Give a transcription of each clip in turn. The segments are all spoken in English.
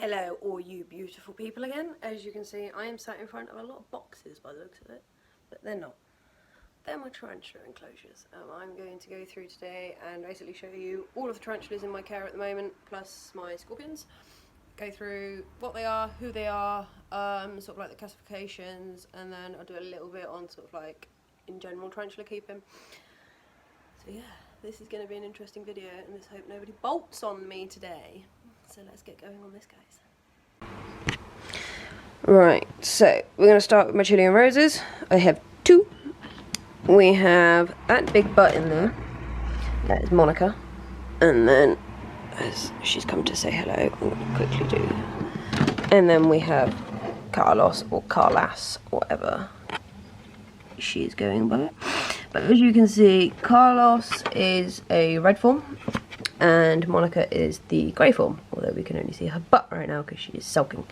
Hello all you beautiful people again. As you can see, I am sat in front of a lot of boxes by the looks of it, but they're not. They're my tarantula enclosures. I'm going to go through today and basically show you all of the tarantulas in my care at the moment, plus my scorpions. Go through what they are, who they are, sort of like the classifications, and then I'll do a little bit on sort of like in general tarantula keeping. So yeah, this is going to be an interesting video, and let's hope nobody bolts on me today. So let's get going on this, guys. Right, so we're going to start with my Chilean roses. I have two. We have that big butt in there. That is Monica. And then, as she's come to say hello, I'm going to quickly do. And then we have Carlos, or Carlas, whatever she's going by. But as you can see, Carlos is a red form, and Monica is the grey form, although we can only see her butt right now because she is sulking.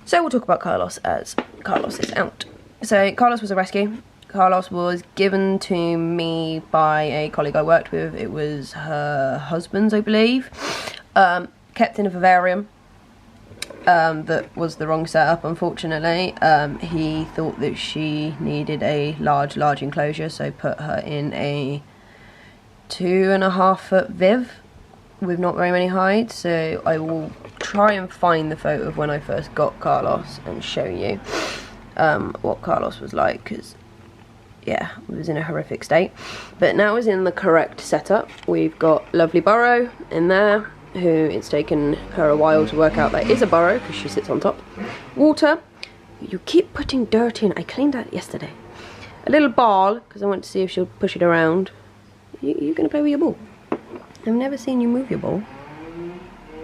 So we'll talk about Carlos as Carlos is out. So Carlos was a rescue. Carlos was given to me by a colleague I worked with. It was her husband's, I believe. Kept in a vivarium that was the wrong setup, unfortunately. He thought that she needed a large enclosure, so put her in a 2.5 foot viv with not very many hides. So I will try and find the photo of when I first got Carlos and show you what Carlos was like, because yeah, it was in a horrific state. But now is in the correct setup. We've got lovely burrow in there, who it's taken her a while to work out that is a burrow because she sits on top. Water, you keep putting dirt in. I cleaned that yesterday. A little ball, because I want to see if she'll push it around. You're going to play with your ball? I've never seen you move your ball.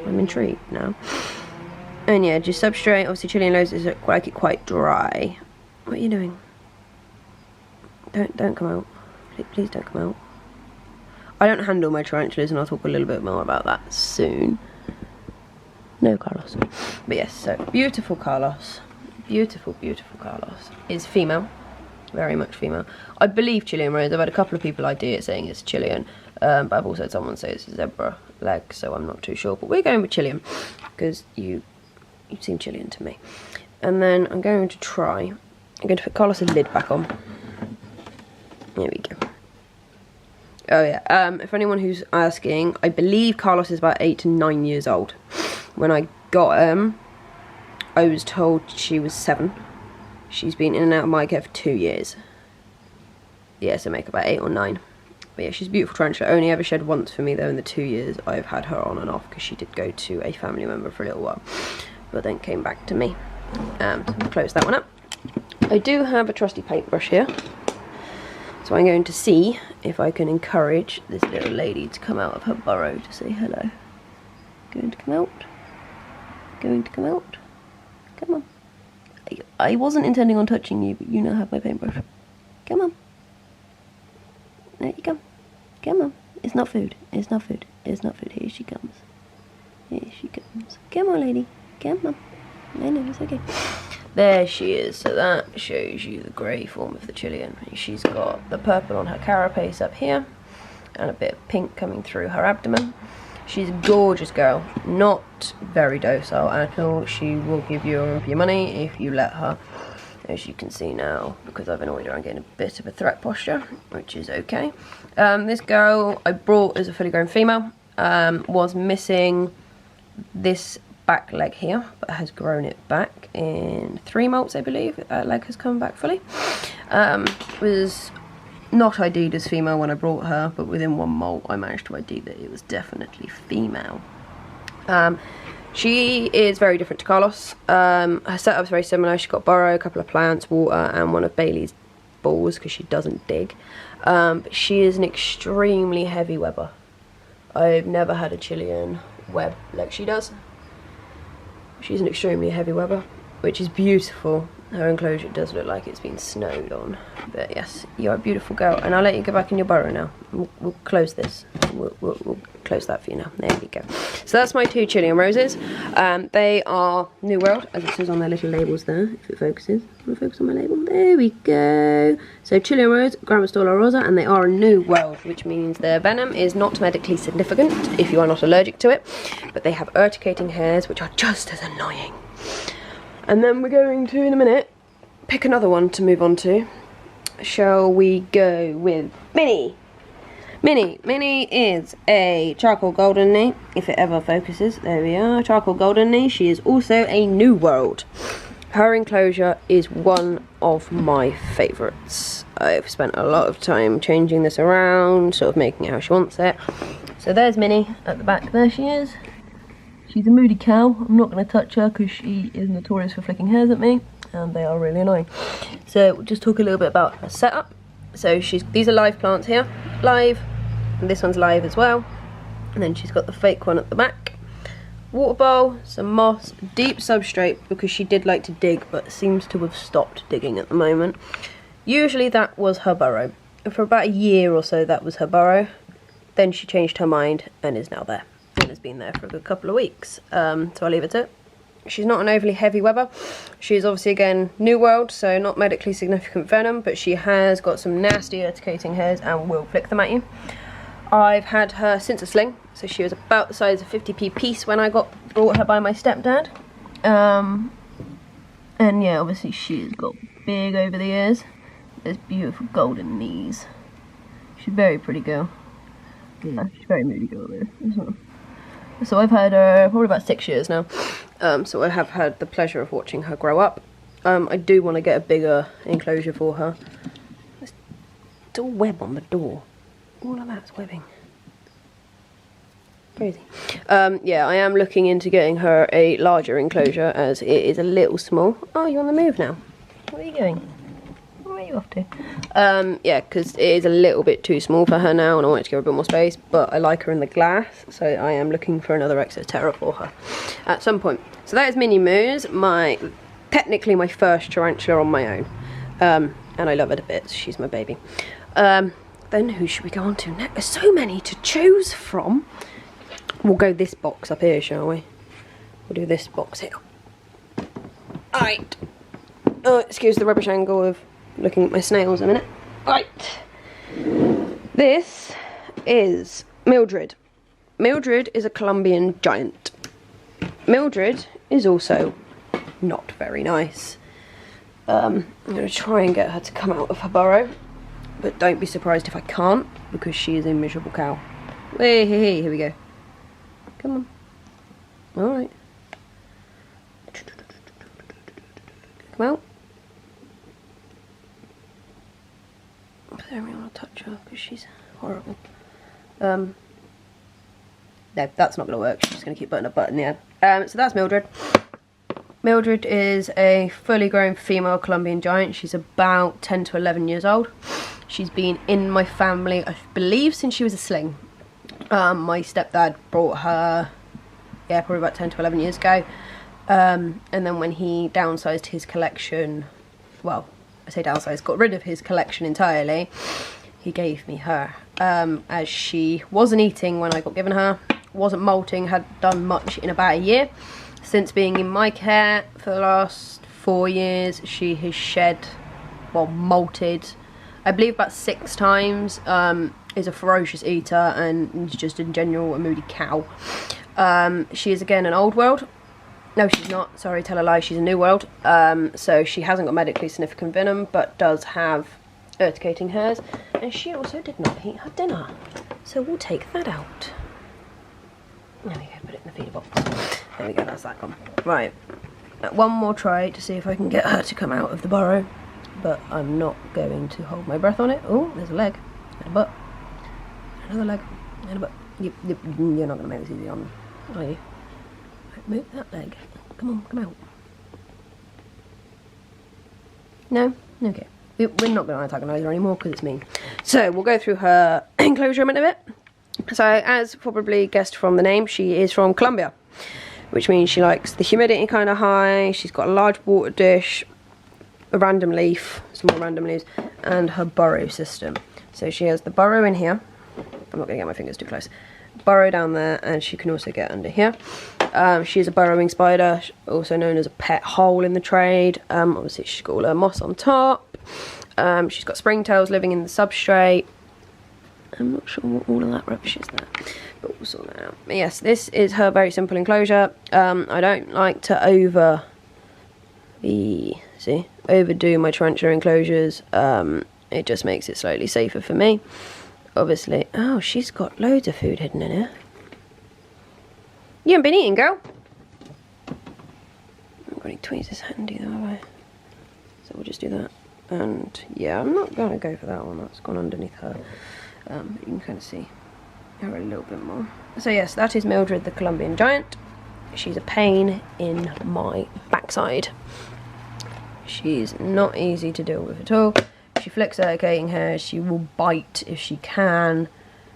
I'm intrigued now. And yeah, just substrate. Obviously Chilean roses like it quite dry. What are you doing? Don't come out. Please don't come out. I don't handle my tarantulas, and I'll talk a little bit more about that soon. No, Carlos. But yes, so beautiful Carlos. Beautiful Carlos is female. Very much female. I believe Chilean rose. I've had a couple of people ID it saying it's Chilean, but I've also had someone say it's a zebra leg, so I'm not too sure. But we're going with Chilean because you seem Chilean to me. And then I'm going to put Carlos' lid back on. There we go. Oh yeah. If anyone who's asking, I believe Carlos is about 8 to 9 years old. When I got him, I was told she was 7. She's been in and out of my care for 2 years. Yeah, so make about 8 or 9. But yeah, she's a beautiful tarantula. Only ever shed once for me though in the 2 years I've had her on and off, because she did go to a family member for a little while, but then came back to me. So we'll close that one up. I do have a trusty paintbrush here, so I'm going to see if I can encourage this little lady to come out of her burrow to say hello. Going to come out? Going to come out? Come on. I wasn't intending on touching you, but you now have my paintbrush. Come on. There you go. Come on. It's not food. It's not food. It's not food. Here she comes. Here she comes. Come on, lady. Come on. No, it's okay. There she is. So that shows you the grey form of the Chilean. She's got the purple on her carapace up here, and a bit of pink coming through her abdomen. She's a gorgeous girl, not very docile at all. She will give you a run for your money if you let her, as you can see now, because I've annoyed her. I'm getting a bit of a threat posture, which is okay. This girl I brought as a fully grown female, was missing this back leg here, but has grown it back in 3 molts, I believe. That leg has come back fully. Was not ID'd as female when I brought her, but within 1 molt I managed to ID that it was definitely female. She is very different to Carlos. Her setup's very similar. She's got burrow, a couple of plants, water, and one of Bailey's balls because she doesn't dig. But she is an extremely heavy webber. I've never had a Chilean web like she does. She's an extremely heavy webber, which is beautiful. Her enclosure does look like it's been snowed on. But yes, you're a beautiful girl. And I'll let you go back in your burrow now. We'll close this. We'll close that for you now. There we go. So that's my 2 Chilean roses. They are New World, as it says on their little labels there, if it focuses. Will it focus on my label? There we go. So Chilean rose, Grammostola rosa, and they are a New World, which means their venom is not medically significant if you are not allergic to it. But they have urticating hairs, which are just as annoying. And then we're going to, in a minute, pick another one to move on to. Shall we go with Minnie? Minnie is a charcoal golden knee, if it ever focuses. There we are, charcoal golden knee. She is also a New World. Her enclosure is one of my favourites. I've spent a lot of time changing this around, sort of making it how she wants it. So there's Minnie at the back. There she is. She's a moody cow. I'm not going to touch her because she is notorious for flicking hairs at me, and they are really annoying. So we'll just talk a little bit about her setup. So these are live plants here, live, and this one's live as well. And then she's got the fake one at the back. Water bowl, some moss, deep substrate because she did like to dig, but seems to have stopped digging at the moment. Usually that was her burrow. For about a year or so that was her burrow. Then she changed her mind and is now there. And has been there for a good couple of weeks. So I'll leave it to it. She's not an overly heavy webber. She's obviously, again, New World, so not medically significant venom, but she has got some nasty urticating hairs and will flick them at you. I've had her since a sling, so she was about the size of 50p piece when I brought her by my stepdad. And yeah, obviously she's got big over the ears. There's beautiful golden knees. She's a very pretty girl. Yeah, she's a very moody girl there. So I've had her probably about 6 years now. So I have had the pleasure of watching her grow up. I do want to get a bigger enclosure for her. There's still web on the door. All of that's webbing. Crazy. Yeah, I am looking into getting her a larger enclosure as it is a little small. Oh, you're on the move now. Where are you going? Where are you off to? Yeah, because it is a little bit too small for her now and I want to give her a bit more space, but I like her in the glass, so I am looking for another Exoterra for her at some point. So that is Minnie Moose, technically my first tarantula on my own. And I love her to bits, she's my baby. Then who should we go on to next? There's so many to choose from. We'll go this box up here, shall we? We'll do this box here. Alright. Oh, excuse the rubbish angle of looking at my snails a minute. Right. This is Mildred. Mildred is a Colombian giant. Mildred is also not very nice. I'm going to try and get her to come out of her burrow, but don't be surprised if I can't, because she is a miserable cow. Hey, here we go. Come on. Alright. Come out. I don't really want to touch her because she's horrible. No, that's not going to work. She's just going to keep putting a butt in the air. So that's Mildred. Mildred is a fully grown female Colombian giant. She's about 10 to 11 years old. She's been in my family, I believe, since she was a sling. My stepdad brought her, yeah, probably about 10 to 11 years ago. And then when he downsized his collection, well, I say downsized, got rid of his collection entirely, he gave me her. As she wasn't eating when I got given her, wasn't molting, had done much in about a year. Since being in my care for the last 4 years, she has shed, well, molted, I believe about 6 times. Is a ferocious eater and is just in general a moody cow. She is again an old world. No, she's not. Sorry, tell a lie. She's a New World. So she hasn't got medically significant venom, but does have urticating hairs. And she also did not eat her dinner. So we'll take that out. There we go, put it in the feeder box. There we go, that's that gone. Right, one more try to see if I can get her to come out of the burrow. But I'm not going to hold my breath on it. Oh, there's a leg and a butt. Another leg and a butt. You're not going to make this easy on me, are you? Right, move that leg. Come on, come out. No? Okay. We're not going to antagonise her anymore because it's mean. So we'll go through her enclosure in a bit. So as probably guessed from the name, she is from Colombia, which means she likes the humidity kind of high. She's got a large water dish, a random leaf, some more random leaves, and her burrow system. So she has the burrow in here. I'm not going to get my fingers too close. Burrow down there, and she can also get under here. She's a burrowing spider, also known as a pet hole in the trade. Obviously she's got all her moss on top. She's got springtails living in the substrate. I'm not sure what all of that rubbish is there, but we'll sort that out. But yes, this is her very simple enclosure. I don't like to overdo my tarantula enclosures. It just makes it slightly safer for me. Obviously, oh, she's got loads of food hidden in here. You haven't been eating, girl. I haven't got any tweezers handy though, have I? So we'll just do that. And yeah, I'm not going to go for that one. That's gone underneath her. You can kind of see her a little bit more. So yes, that is Mildred the Colombian giant. She's a pain in my backside. She's not easy to deal with at all. She flicks her coating hair, she will bite if she can.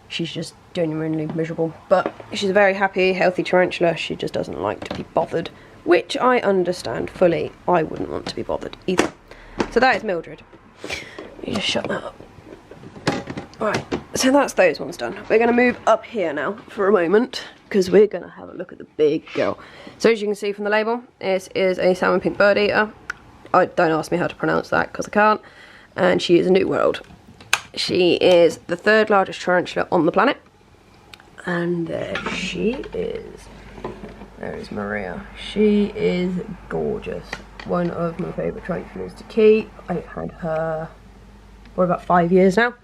She's just genuinely miserable. But she's a very happy, healthy tarantula. She just doesn't like to be bothered, which I understand fully. I wouldn't want to be bothered either. So that is Mildred. Let me just shut that up. Alright, so that's those ones done. We're going to move up here now for a moment, because we're going to have a look at the big girl. So as you can see from the label, this is a salmon pink bird eater. Don't ask me how to pronounce that, because I can't. And she is a New World. She is the 3rd largest tarantula on the planet. And there she is. There is Maria. She is gorgeous. One of my favourite tarantulas to keep. I've had her for about 5 years now.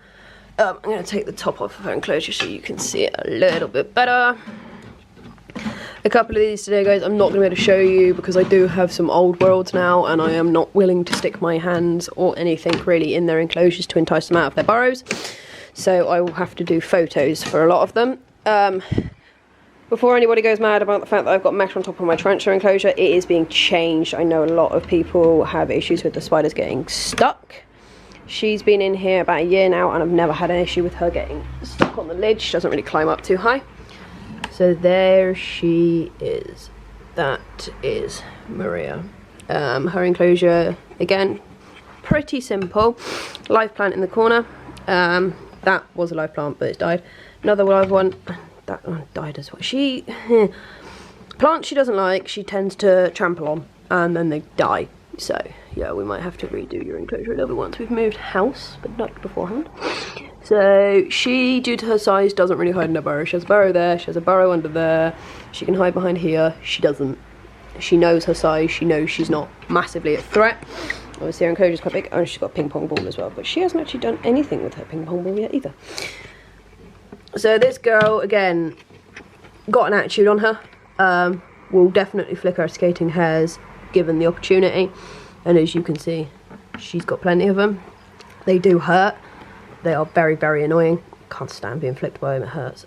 I'm going to take the top off of her enclosure so you can see it a little bit better. A couple of these today, guys, I'm not going to be able to show you because I do have some old worlds now, and I am not willing to stick my hands or anything really in their enclosures to entice them out of their burrows. So I will have to do photos for a lot of them. Before anybody goes mad about the fact that I've got mesh on top of my tarantula enclosure, it is being changed. I know a lot of people have issues with the spiders getting stuck. She's been in here about a year now, and I've never had an issue with her getting stuck on the lid. She doesn't really climb up too high. So there she is. That is Maria. Her enclosure, again, pretty simple. Live plant in the corner. That was a live plant, but it's died. Another live one. That one died as well. Plants she doesn't like, she tends to trample on, and then they die. So yeah, we might have to redo your enclosure a little bit once we've moved house, but not beforehand. So she, due to her size, doesn't really hide in her burrow. She has a burrow there, she has a burrow under there. She can hide behind here. She doesn't. She knows her size. She knows she's not massively a threat. Obviously her enclosure's quite big, and she's got a ping pong ball as well, but she hasn't actually done anything with her ping pong ball yet either. So this girl, again, got an attitude on her. Will definitely flick her skating hairs given the opportunity, and as you can see, she's got plenty of them. They do hurt. They are very, very annoying. Can't stand being flicked by them, it hurts.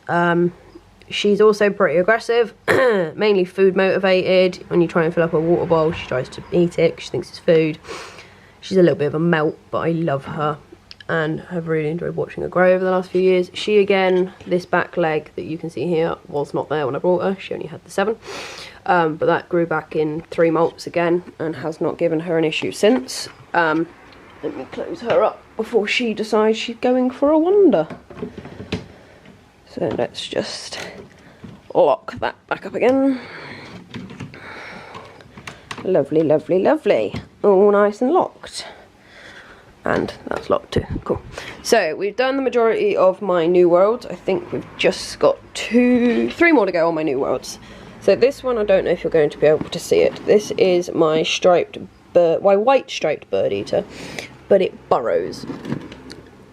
She's also pretty aggressive, mainly food motivated. When you try and fill up a water bowl, she tries to eat it because she thinks it's food. She's a little bit of a melt, but I love her and have really enjoyed watching her grow over the last few years. She, again, this back leg that you can see here was not there when I brought her. She only had the 7. But that grew back in 3 molts again and has not given her an issue since. Let me close her up before she decides she's going for a wander. So let's just lock that back up again. Lovely, lovely, lovely. All nice and locked. And that's locked too. Cool. So we've done the majority of my new worlds. I think we've just got 3 more to go on my new worlds. So this one, I don't know if you're going to be able to see it. This is my white striped bird eater, but it burrows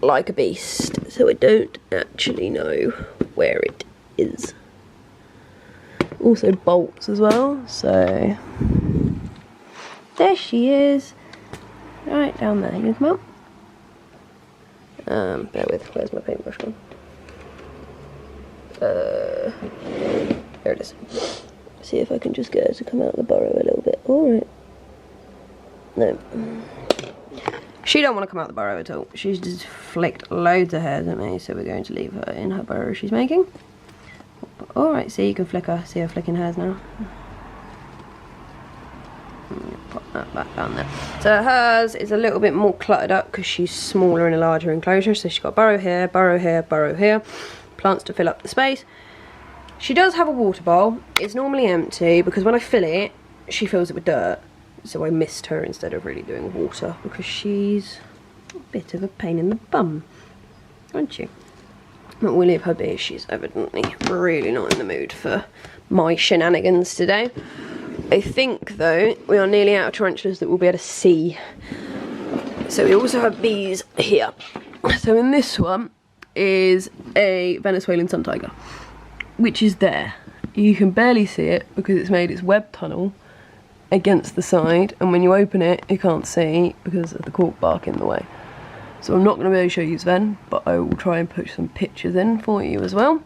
like a beast. So I don't actually know where it is. Also bolts as well. So there she is. Right down there, you come out. Bear with, where's my paintbrush gone? There it is. See if I can just get her to come out of the burrow a little bit. Alright. No. She don't want to come out the burrow at all. She's just flicked loads of hairs at me, so we're going to leave her in her burrow she's making. Alright, see, you can flick her. See her flicking hairs now. Pop that that back down there. So hers is a little bit more cluttered up because she's smaller in a larger enclosure. So she's got burrow here, burrow here, burrow here. Plants to fill up the space. She does have a water bowl. It's normally empty because when I fill it, she fills it with dirt. So I missed her instead of really doing water because she's a bit of a pain in the bum, aren't you? But we'll leave her be. She's evidently really not in the mood for my shenanigans today. I think though we are nearly out of tarantulas that we'll be able to see. So we also have these here. So in this one is a Venezuelan suntiger, which is there. You can barely see it because it's made its web tunnel against the side, and when you open it you can't see because of the cork bark in the way. So I'm not going to be able to show you Sven, but I will try and put some pictures in for you as well.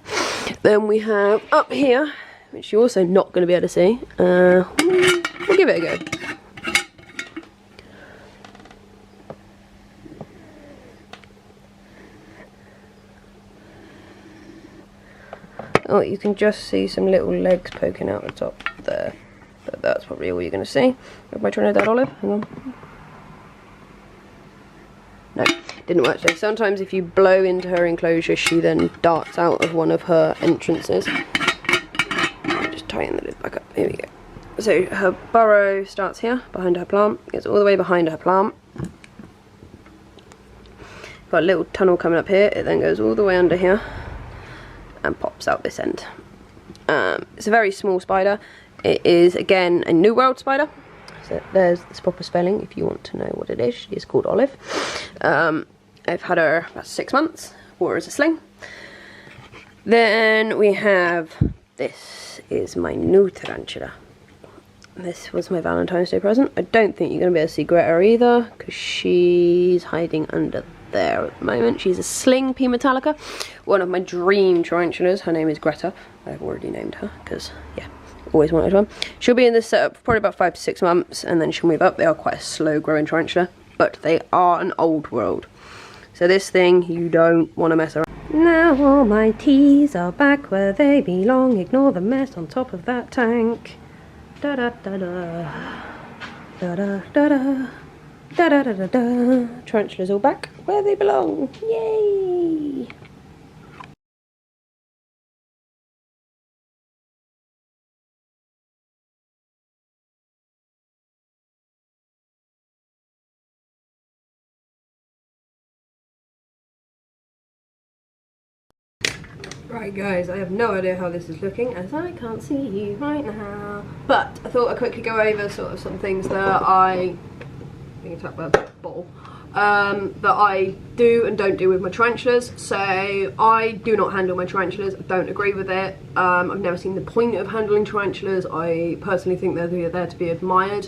Then we have up here, which you're also not going to be able to see. We'll give it a go. Oh, you can just see some little legs poking out the top there. But that's probably all you're going to see. With my Trinidad olive. Hang on. No, didn't work. So sometimes if you blow into her enclosure, she then darts out of one of her entrances. Just tighten the lid back up. Here we go. So her burrow starts here, behind her plant. Goes all the way behind her plant. Got a little tunnel coming up here. It then goes all the way under here and pops out this end. It's a very small spider. It is, again, a New World spider. So there's this proper spelling if you want to know what it is. She is called Olive. I've had her about 6 months, wore her as a sling. Then we have, this is my new tarantula. This was my Valentine's Day present. I don't think you're going to be able to see Greta either because she's hiding under there at the moment. She's a sling P metallica, one of my dream tarantulas. Her name is Greta. I've already named her because, yeah, always wanted one. She'll be in this setup for probably about 5 to 6 months and then she'll move up. They are quite a slow growing tarantula, but they are an old world. So this thing, you don't want to mess around. Now all my teas are back where they belong. Ignore the mess on top of that tank. Da da da da. Da da da da. Da da da da da. Tarantulas all back where they belong. Yay! Right guys, I have no idea how this is looking as I can't see you right now. But I thought I'd quickly go over sort of some things that I think about the bottle. That I do and don't do with my tarantulas. So I do not handle my tarantulas. I don't agree with it. I've never seen the point of handling tarantulas. I personally think they're there to be admired,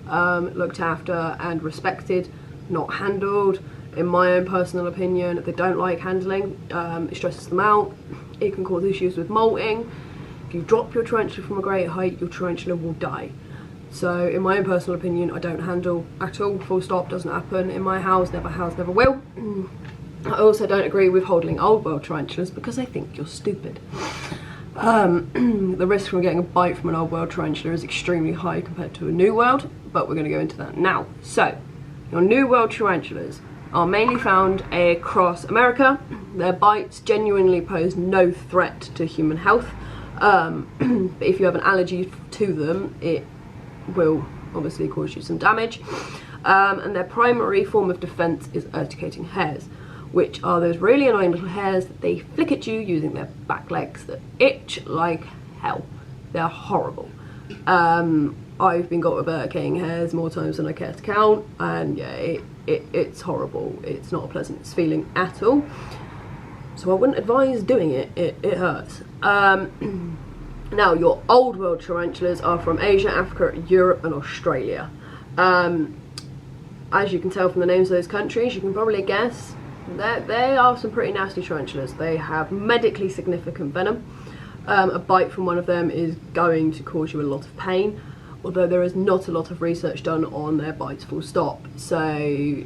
looked after and respected, not handled. In my own personal opinion, if they don't like handling, it stresses them out. It can cause issues with molting. If you drop your tarantula from a great height, your tarantula will die. So in my own personal opinion, I don't handle at all, full stop, doesn't happen in my house, never has, never will. I also don't agree with holding old world tarantulas because I think you're stupid. The risk from getting a bite from an old world tarantula is extremely high compared to a new world, but we're going to go into that now. So, your new world tarantulas are mainly found across America. Their bites genuinely pose no threat to human health, but if you have an allergy to them, it will obviously cause you some damage. And their primary form of defense is urticating hairs, which are those really annoying little hairs that they flick at you using their back legs that itch like hell. They're horrible. I've been got with urticating hairs more times than I care to count, and yeah, it's horrible. It's not a pleasant feeling at all. So I wouldn't advise doing it. It hurts. Now, your old world tarantulas are from Asia, Africa, Europe and Australia. As you can tell from the names of those countries, you can probably guess that they are some pretty nasty tarantulas. They have medically significant venom. A bite from one of them is going to cause you a lot of pain, although there is not a lot of research done on their bites full stop. So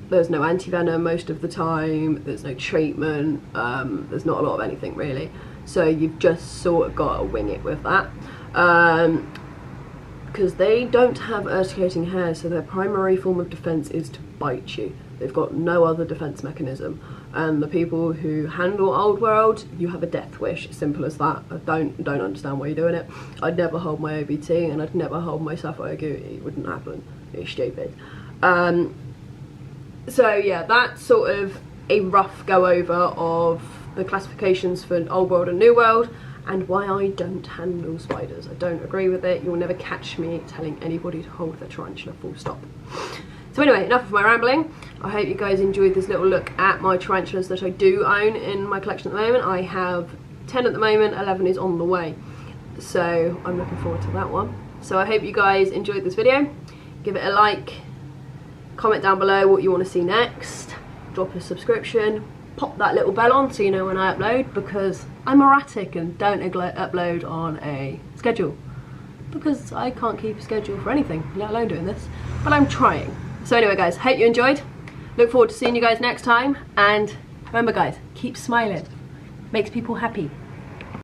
there's no anti-venom most of the time, there's no treatment, there's not a lot of anything really. So you've just sort of got to wing it with that. because they don't have urticulating hair, so their primary form of defence is to bite you. They've got no other defence mechanism. And the people who handle Old World, you have a death wish, simple as that. I don't understand why you're doing it. I'd never hold my OBT, and I'd never hold my Sapphire Gooty. It wouldn't happen. It's stupid. So yeah, that's sort of a rough go over of the classifications for Old World and New World, and why I don't handle spiders. I don't agree with it. You'll never catch me telling anybody to hold their tarantula, full stop. So anyway, enough of my rambling. I hope you guys enjoyed this little look at my tarantulas that I do own in my collection at the moment. I have 10 at the moment, 11 is on the way. So I'm looking forward to that one. So I hope you guys enjoyed this video. Give it a like, comment down below what you want to see next, drop a subscription, pop that little bell on so you know when I upload, because I'm erratic and don't upload on a schedule, because I can't keep a schedule for anything, let alone doing this, but I'm trying. So anyway guys, hope you enjoyed, look forward to seeing you guys next time, and remember guys, keep smiling, makes people happy.